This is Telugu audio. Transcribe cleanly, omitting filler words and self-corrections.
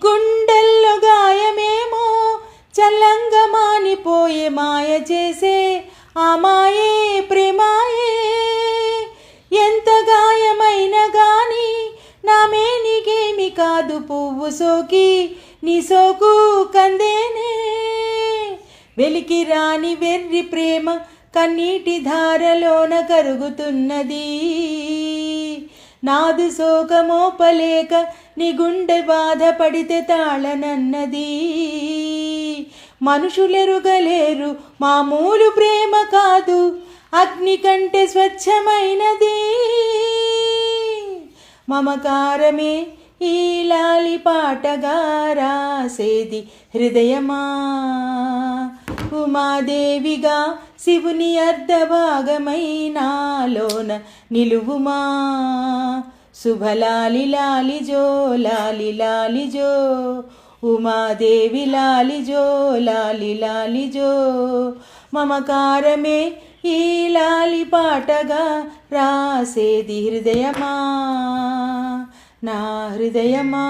గుండెల్లో గాయమేమో చల్లంగా మానిపోయే మాయ చేసే ఆ మాయే ప్రేమాయే. ఎంత గాయమైనా గాని నా మేనికేమి కాదు పువ్వు సోకి నీ సోకు కందేనే. వెలికి రాని వెర్రి ప్రేమ కన్నీటి ధారలోన కరుగుతున్నది. నాదు శోకమోపలేక నీ గుండె బాధపడితే తాళనన్నది. మనుషులెరుగలేరు మామూలు ప్రేమ కాదు, అగ్ని కంటే స్వచ్ఛమైనది. మమకారమే ఈ లాలి పాటగా రాసేది హృదయమా. ఉమాదేవిగా శివుని అర్ధభాగమై నాలోన నిలువుమా. శుభలాలి లాలిజో లాలి లాలిజో, ఉమాదేవి లాలిజో లాలి లాలిజో. మమకారమే ఈ లాలి పాటగా రాసేది హృదయమా, నా హృదయమా.